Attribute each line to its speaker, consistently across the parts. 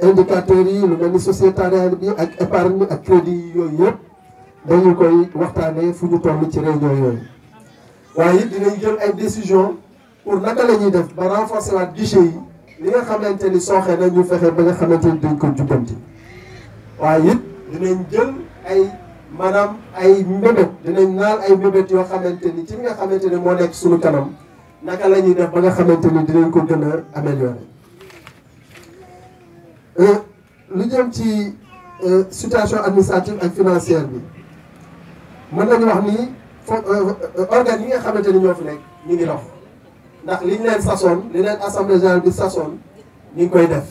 Speaker 1: indicateurs yi lu mel ni sociétariat bi ak épargne ak crédit yi yooyu yëpp dañu koy waxtaanee fu ñu toll ci réunion yooyu waaye dinañ jël ay décision pour naka la ñuy def ba renforcer waat guichet yi li nga xamante ni sooxee na ñu fexe ba nga xamante ni dañ ko jubbanti waaye it dinañ jël ay maanaam ay mbébét dinañ naal ay mbébét yoo xamante ni ci nga xamante ni moo nekk suñu kanam naka la ñuy def ba nga xamante ni dinañ ko gën a améliorer. lu jëm ci situation administrative ak financière bi mën nañu wax ni organes yi nga xamante ni ñoo fi nekk ñu ngi dox ndax liñ leen sasoon li leen assemblée générale bi sasoon ñu ngi koy def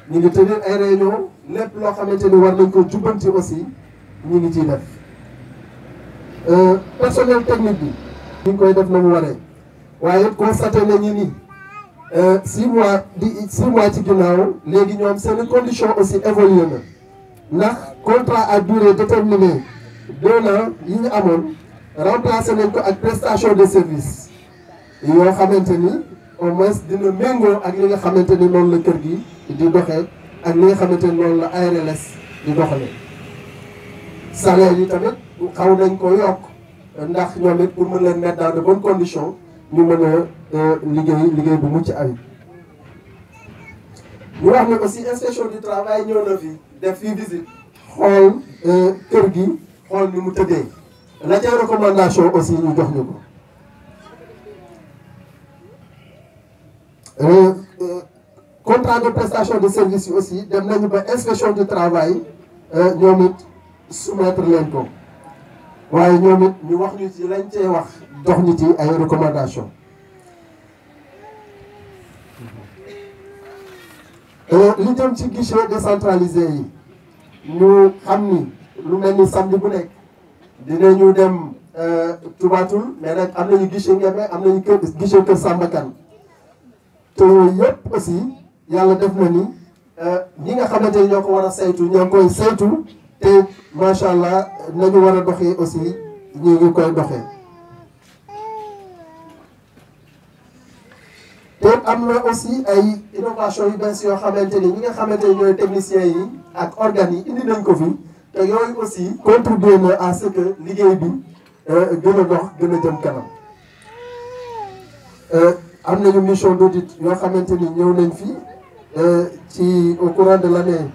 Speaker 1: ñu ngi tenir ay réunion lépp loo xamante ni war nañ ko jubbanti aussi ñu ngi ciy def personnel technique bi ñu ngi koy def na mu waree waaye constaté nañu ni 6 mois ci ginnaaw léegi ñoom seen condition aussi évolué na ndax contrat à durée déterminée 2 ans yi ñu amoon remplacé nañ ko ak prestation de service yoo xamante ni au moins dina méngoo ak li nga xamante ni noonu la kër gi di doxee ak li nga xamante ni noonu la ARLS di doxalee salaire yi tamit xaw nañ ko yokk ndax ñoom it pour mën leen mettre dans de bonnes conditions ñu mën a liggéey bu mucc ayib ñu wax ne aussi inspection du travail ñëw na fi def fii visite xool kër gi xool ni mu tëddee la ca recommandation aussi ñu jox ñu ko contrat de prestation de service yi aussi dem nañu ba inspection du travail ñoom it soumettre leen ko waaye ñoom it ñu wax ñu ci lañ cee wax dox ñu ci ay recommandation li jëm ci guichet décentralisé yi ñu xam ni lu mel ni samedi bu nekk dinañu dem Toubatoul mais nag am nañu guichet Nguémé am nañu guichet Kër Samba Kane te yëpp aussi yàlla def na ni ñi nga xamante ni ñoo ko war a saytu ñoo ngi koy saytu te macha allah nañu war a doxee aussi ñu ngi koy doxee. te am na aussi ay innovation yu bees yoo xamante ni ñi nga xamante ni ñooy techniciens yi ak organes yi indi nañ ko fi te yooyu aussi contribuer na à ce que liggéey bi gën a dox gën a jëm kanam. am nañu mission d'audit yoo xamante ni ñëw nañ fi ci au courant de l'année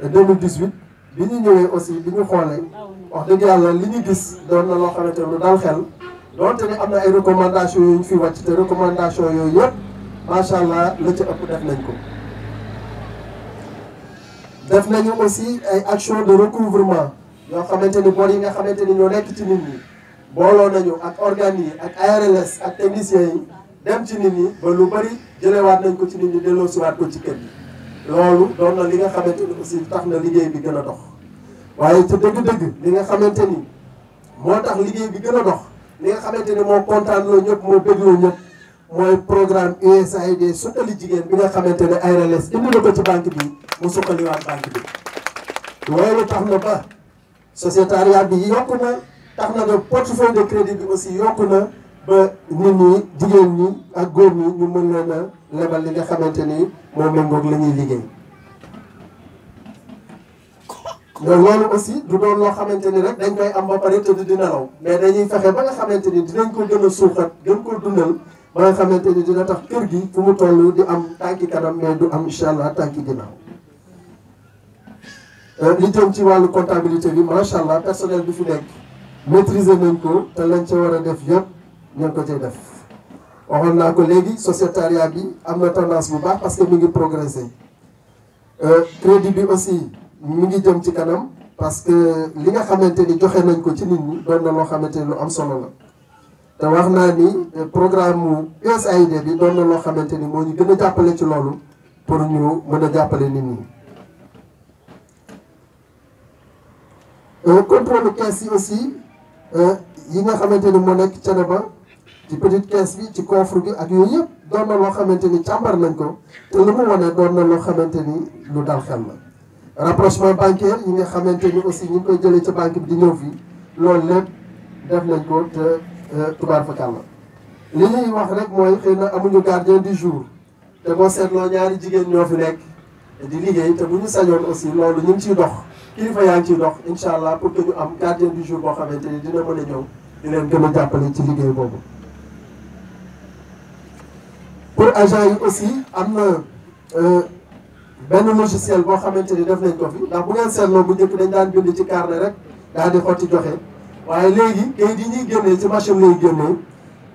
Speaker 1: 2018 bi ñu ñëwee aussi bi ñu xoolee wax dëgg yàlla li ñu gis doon na loo xamante ni lu dal xel donte ni am na ay recommandations yu ñu fi wàcc te recommandations yooyu yëpp macha allah la ci ëpp def nañ ko. def nañu aussi ay actions de recouvrement yoo xamante ni bor yi nga xamante ni ñoo nekk ci nit ñi booloo nañu ak organes yi ak ARLS ak techniciens yi dem ci nit ñi ba lu bari jëlewaat nañ ko ci nit ñi delloosiwaat ko ci kër gi. loolu doon na li nga xamante ni aussi tax na liggéey bi gën a dox waaye ci dëgg-dëgg li nga xamante ni moo tax liggéey bi gën a dox li nga xamante ni moo kontaan loo ñëpp moo bégloo ñëpp mooy programme USAID suqali jigéen bi nga xamante ne ARLS indi na ko ci banque bi mu suqaliwaat banque bi. loolu tax na ba sociétariat bi yokku na tax na ba portefeuille de crédit bi aussi yokku na ba nit ñi jigéen ñi ak góor ñi ñu mën leen a lebal li nga xamante ni moom méngoog la ñuy liggéey. mais loolu aussi du doon loo xamante ni rek dañ koy am ba pare tëdd di nelaw mais dañuy fexe ba nga xamante ni dinañ ko gën a suuxat gën ko dundal ba nga xamante ni dina tax kër gi fu mu toll di am tànki kanam mais du am incha allah tànki ginnaaw. li jëm ci wàllu comptabilité bi macha allah personnel bi fi nekk maîtriser nañ ko te lañ ca war a def yëpp ñu ngi ko cay def. waxoon naa ko léegi sociétariat bi am na tendance bu baax parce que mi ngi progresser crédit bi aussi mi ngi jëm ci kanam parce que li nga xamante ni joxe nañ ko ci nit ñi doon na loo xamante ni lu am solo la te wax naa ni programme mu USAID bi doon na loo xamante ni moo ñu gën a jàppale ci loolu pour ñu mën a jàppale nit ñi. contrôle caisse yi aussi yi nga xamante ni moo nekk Thiénaba ci petite caisse bi ci coffre bi ak yooyu yëpp doon na loo xamante ni càmbar nañ ko te lu mu wane doon na loo xamante ni lu dal xel la. rapprochement bancaire yi nga xamante ni aussi ñu ngi koy jëlee ci banque bi di ñëw fii loolu lépp def nañ ko te tubaar fakal la li ñuy wax rek mooy xëy na amuñu gardien du jour te boo seetloo ñaari jigéen ñoo fi nekk di liggéey te bu ñu sañoon aussi loolu ñu ngi ciy dox kilifa yaa ngi ciy dox incha allah pour que ñu am gardien du jour boo xamante ni dina mën a ñëw di leen gën a jàppale ci liggéey boobu. pour agent yi aussi am na benn logiciel boo xamante ni def nañ ko fi ndax bu ngeen seetloo bu njëkk dañ daan bind ci carnet rek daal di xotti joxe waaye léegi kayit yi ñuy génnee ci machine lay génnee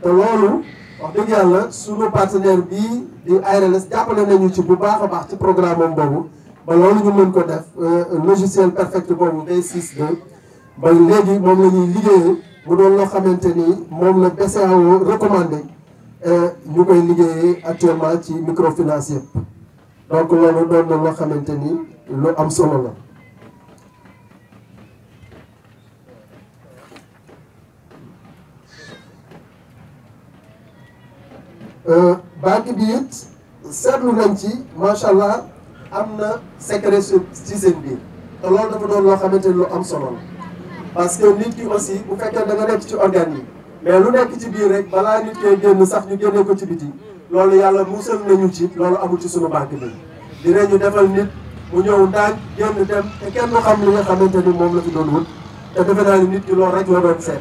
Speaker 1: te loolu wax dëgg yàlla sunu partenaire bii di ARLS jàppale nañu ci bu baax a baax ci programme am boobu ba loolu ñu mën ko def logiciel perfect boobu V6.2 ba léegi moom la ñuy liggéeyee mu doon loo xamante ni moom la BCEAO recommandé ñu koy liggéeyee actuellement ci microfinance yëpp donc loolu doon na loo xamante ni lu am solo la. banque bi it seetlu nañ ci macha allah am na secret ci seen biir te loolu dafa doon loo xamante ni lu am solo la parce que nit ki aussi bu fekkee da nga nekk ci organe yi mais lu nekk ci biir rek balaa nit koy génn sax ñu génnee ko ci biti loolu yàlla musal nañu ci loolu amul ci sunu banque bi dinañu defal nit mu ñëw ndànk génn dem te kenn du xam li nga xamante ni moom la fi doon wut te defe naa ni nit ki loolu rek la doon seet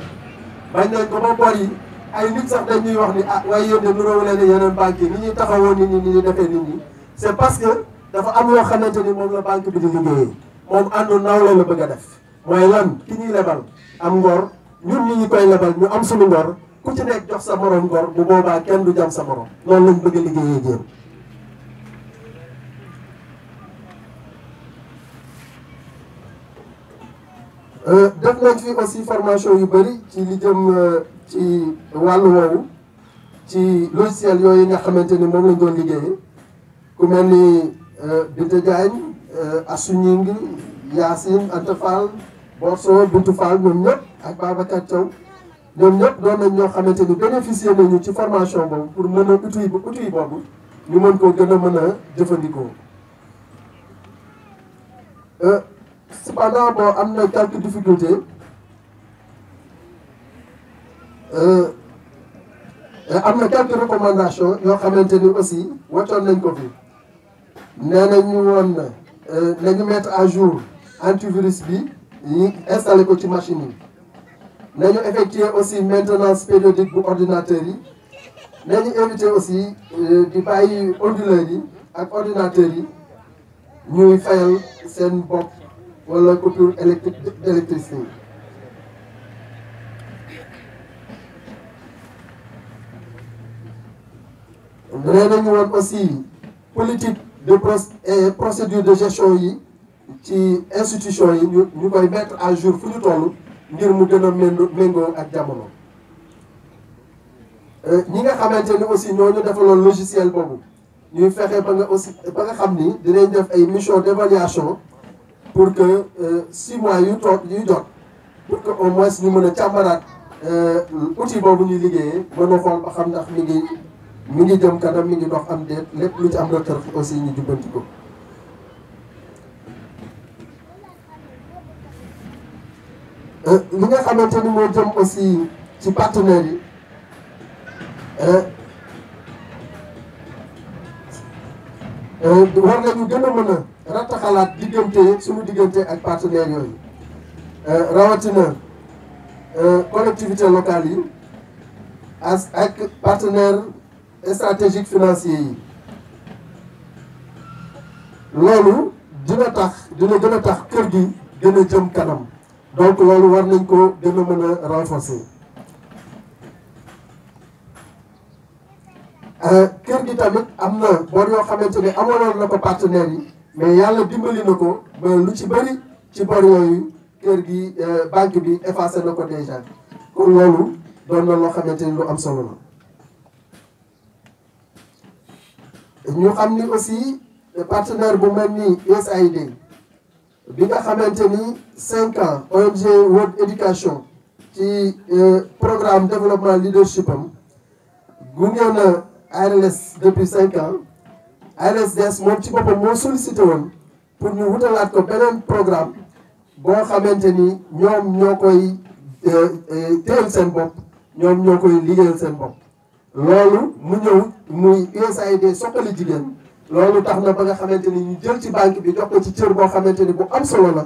Speaker 1: bañ nañ ko ba bor yi ay nit sax dañuy wax ni ah waaye yéen de nuróo leen yeneen banques yi ni ñuy taxawoo nit ñi ni ñuy defee nit ñi c'est parce que dafa am yoo xamante ni moom la banque bi di liggéeyee moom àndu nawle la bëgg a def mooy lan ki ñuy lebal am ngor ñun ñi ñu koy lebal ñu am suñu ngor ku ci nekk jox sa morom ngor bu boobaa kenn du jam sa morom loolu lañ bëgg a liggéeyee jéem. def nañ fi aussi formation yu bëri ci li jëm ci wàllu woowu ci logiciel yooyu nga xamante ni moom lañ doon liggéeyee ku mel ni Binta Diagne Assou Nying Yacine Anta Fall Borso Bintu Fall ñoom ñëpp ak Babacar Thiaw ñoom ñëpp doon nañ ñoo xamante ni bénéficier nañu ci formation boobu pour mën a outil boobu ñu mën koo gën a mën a jëfandikoo. Cependant bon am na quelques difficultés am na quelques recommandations yoo xamante ni aussi waccoon nañ ko fi nee nañu woon nañu mettre à jour antivirus bi ñu installé ko ci machine yi nañu effectuer aussi maintenance périodique bu ordinateur yi nañu éviter aussi di bàyyi onduleurs yi ak ordinateurs yi ñuy fayal seen bopp wala coupure d'électricité. nee nañu woon aussi politique de procédure de gestion yi ci institution yi ñu koy mettre à jour fu ñu toll ngir mu gën a méngoo ak jamono. ñi nga xamante ni aussi ñooñu defaloon logiciel boobu ñuy fexe ba nga xam ni dinañ def ay mission d'évaluation pour que 6 mois yu jot pour que au moins ñu mën a càmbaraat outil boobu ñuy liggéeyee mën a xool ba xam ndax mi ngi jëm kanam mi ngi dox am déet lépp lu ci am rëq aussi ñu jubbanti ko. li nga xamante ni moo jëm aussi ci partenaires yi war nañu gën a mën a rattaxalaat suñu diggante ak partenaires yooyu rawatina collectivités locales yi ak partenaires stratégiques financiers yi loolu dina gën a tax kër gi gën a jëm kanam donc loolu war nañ ko gën a mën a renforcer. kër gi tamit am na bor yoo xamante ne amaloon na ko partenaires yi mais yàlla dimbali na ko ba lu ci bëri ci bor yooyu kër gi banque bi effacé na ko déjà kon loolu doon na loo xamante ni lu am solo la. ñu xam ni aussi partenaire bu mel ni USAID bi nga xamante ni 5 ans ONG World Education ci programme développement leadership am gunge na ARLS depuis 5 ans ARLS moom ci boppam moo sollicité woon pour ñu wutalaat ko beneen programme boo xamante ni ñoom ñoo koy téyel seen bopp ñoom ñoo koy liggéeyal seen bopp loolu mu ñëw muy USAID soxali jigéen loolu tax na ba nga xamante ni ñu jël ci banque bi jox ko ci cër boo xamante ni bu am solo la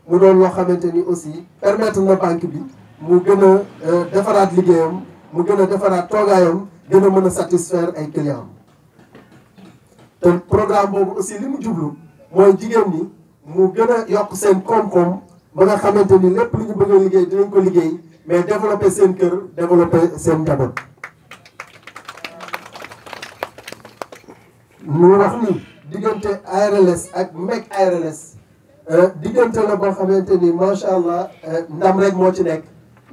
Speaker 1: mu doon loo xamante ni aussi permettre na banque bi mu gën a defaraat liggéeyam mu gën a defaraat toogaayam gën a mën a satisfaire ay clients te programme boobu aussi li mu jublu mooy jigéen ñi mu gën a yokk seen koom-koom ba nga xamante ni lépp lu ñu bëgg a liggéey dinañ ko liggéey mais développer seen kër développer seen njaboot. mu wax ni diggante ARLS ak MEC ARLS diggante la boo xamante ni macha allah ndam rek moo ci nekk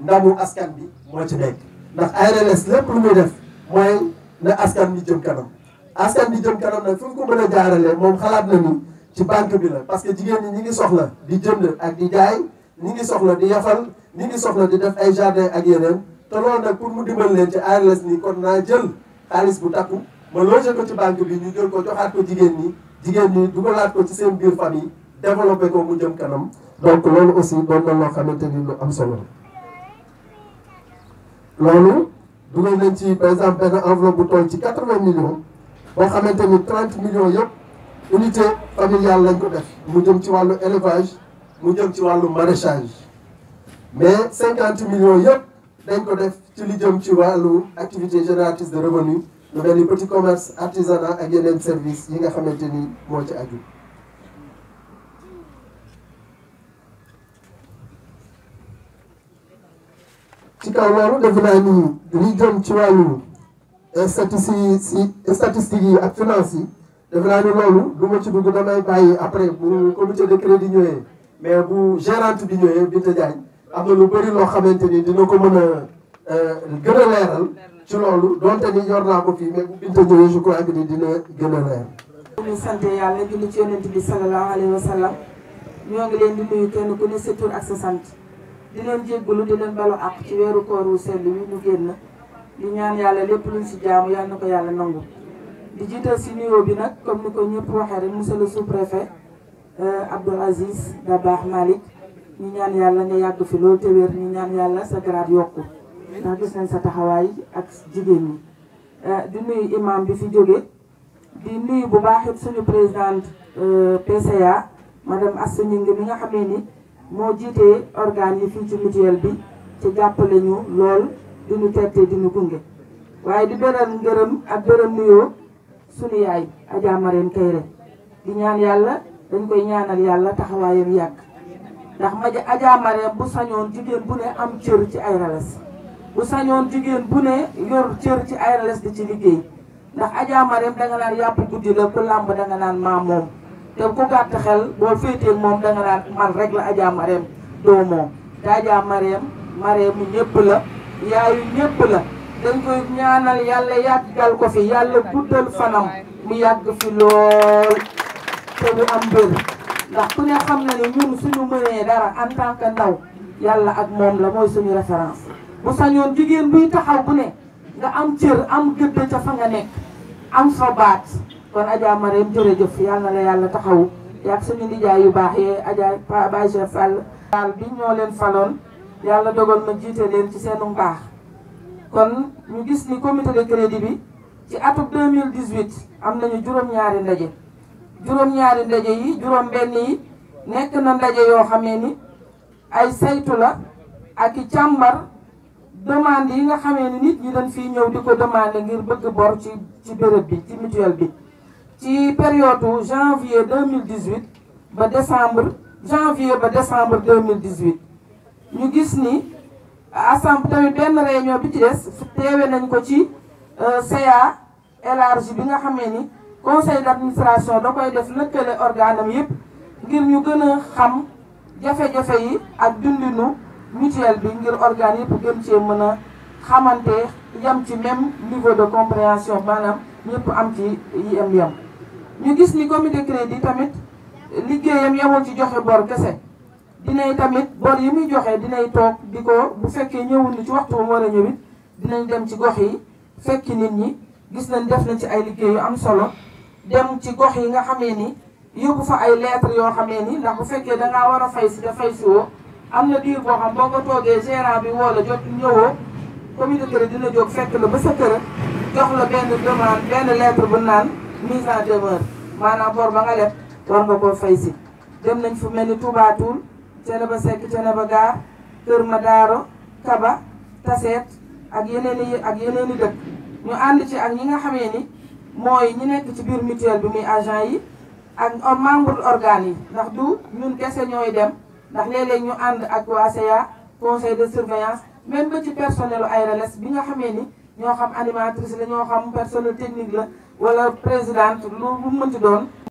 Speaker 1: ndamu askan bi moo ci nekk ndax ARLS lépp lu muy def mooy na askan bi jëm kanam askan bi jëm kanam nag fu ñu ko mën a jaarale moom xalaat na ni ci banque bi la parce que jigéen ñi ngi soxla di jënd ak di jaay ñi ngi soxla di yafal ñi ngi soxla di def ay jardin ak yeneen te loolu nag pour mu dimbal leen ci ARLS ni kon naa jël xaalis bu takku ma logé ko ci banque bi ñu jël ko joxaat ko jigéen ñi dugalaat ko ci seen biir famille développé ko mu jëm kanam donc loolu aussi doon na loo xamante ni lu am solo loolu dugal nañ ci par exemple benn enveloppe bu toll ci 80 millions boo xamante ni 30 millions yëpp unité familiale lañ ko def mu jëm ci wàllu élevage mu jëm ci wàllu maraîchage mais 50 millions yëpp dañ ko def ci li jëm ci wàllu activité génératrice de revenus lu mel ni petit commerce artisanat ak yeneen service yi nga xamante ni moo ci aju. ci kaw loolu def naa ni li jëm ci wàllu statistiques yi ak finance yi def naa ni loolu du ma ci dugg damay bàyyi après bu comité de crédit ñëwee mais bu gérante bi ñëwee Binta Diagne am na lu bëri loo xamante ni dina ko mën a gën a leeral ci loolu donte ni yor naa ko fii mais bu Binta ñëwee je crois que ni dina gën a leer.
Speaker 2: ñu sant yàlla julli ci yonent bi sallallahu alayhi wa sallam ñoo ngi leen di nuyu kenn ku ne sa tur ak sa sant di leen jéggalu di leen balu àq ci weeru koor wu sell wi ñu génn di ñaan yàlla lépp luñ si jaamu yàlla na ko yàlla nangu. di jiital si nuyoo bi nag comme ni ko ñëpp waxee rek monsieur le sous-préfet Abdoul Aziz Dabakh Malick ñu ñaan yàlla nga yàgg fi loolu te wér ñu ñaan yàlla sa grade yokku ndax gis nañ sa taxawaay ak jigéen ñi. di nuyu imam bi fi jóge di nuyu bu baax it suñu présidente PCA madame Assou Gningue mi nga xamee ni moo jiitee organes yi fii ci mutuelle bi ci jàppale ñu lool di ñu tette di ñu gunge waaye di beral ngërëm ak beral nuyoo suñu yaay Adja Marème Kayre di ñaan yàlla dañ koy ñaanal yàlla taxawaayam yàgg ndax Adja Marème bu sañoon jigéen bu ne am cër ci ARLS bu sañoon jigéen bu ne yor cër ci ARLS di ci liggéey ndax Adja Marème danga naan yàpp guddi la ku làmb danga naan maa moom te ku gàtt xel boo féetee moom danga naan man rek la Adja Marème doo moom te Adja Marème mu ñëpp la yaayu ñëpp la dañ koy ñaanal yàlla yàggal ko fi yàlla guddal fanam mu yàgg fi lool te mu am mbir ndax ku ne xam na ne ñun suñu mënee dara en tant que ndaw yàlla ak moom la mooy suñu référence bu sañoon jigéen buy taxaw bu ne nga am cër am gëdd ca fa nga nekk am fa baat kon Adja Marème jërëjëf yàlla na la yàlla taxawu yaag suñu nijaay yu baax yee Adja Baye Cheikh Fall daal bi ñoo leen faloon yàlla dogal ma jiite leen ci seenu mbaax kon ñu gis ni comité de crédit bi ci atum 2018 am nañu juróom-ñaari ndaje juróom-ñaari ndaje yi juróom-benn yi nekk na ndaje yoo xamee ni ay saytu la ak i càmbar demande yi nga xamee ni nit ñi dañ fii ñëw di ko demandé ngir bëgg bor ci béréb bi ci mutuelle bi ci période janvier 2018 ba décembre 2018 ñu gis ni assemblée tamit benn réunion bi ci des teewe nañ ko ci CA élargi bi nga xamee ni conseil d'administration da koy def lëkkale organam yëpp ngir ñu gën a xam jafe-jafe yi ak dundinu mutuelle bi ngir organe yëpp gën cee mën a xamante yam ci même niveau de compréhension maanaam ñëpp am ci yem ñu gis ni comité crédit tamit liggéeyam yamul ci joxe bor kese dinay tamit bor yi muy joxe dinay toog di ko bu fekkee ñëwul ni ci waxtu mu war a ñëwit dinañ dem ci gox yi fekki nit ñi gis nañ def nañ ci ay liggéey yu am solo dem ci gox yi nga xamee ni yóbbu fa ay lettres yoo xamee ni ndax bu fekkee dangaa war a fay si te fay si woo am na diir boo xam boo ko toogee gérant bi woo la jot ñëwoo comité crédit dina jóg fekk la ba sa kër jox la benn demande benn lettre bu naan mise en demeure maanaam bor ba nga leb war nga koo fay si. dem nañ fu mel ni Touba Toul Thiénaba Seck Thiénaba Gare Kër Madaro Kaba Taseet ak yeneen i dëkk ñu ànd ci ak ñi nga xamee ni mooy ñi nekk ci biir mutuelle bi muy agent yi ak membre organes yi ndax du ñun kese ñooy dem ndax léeg-léeg ñu ànd ak waa CA conseil de surveillance même ba ci personnel ARLS bi nga xamee ni ñoo xam animatrice la ñoo xam personnel technique la wala présidente lu mënti doon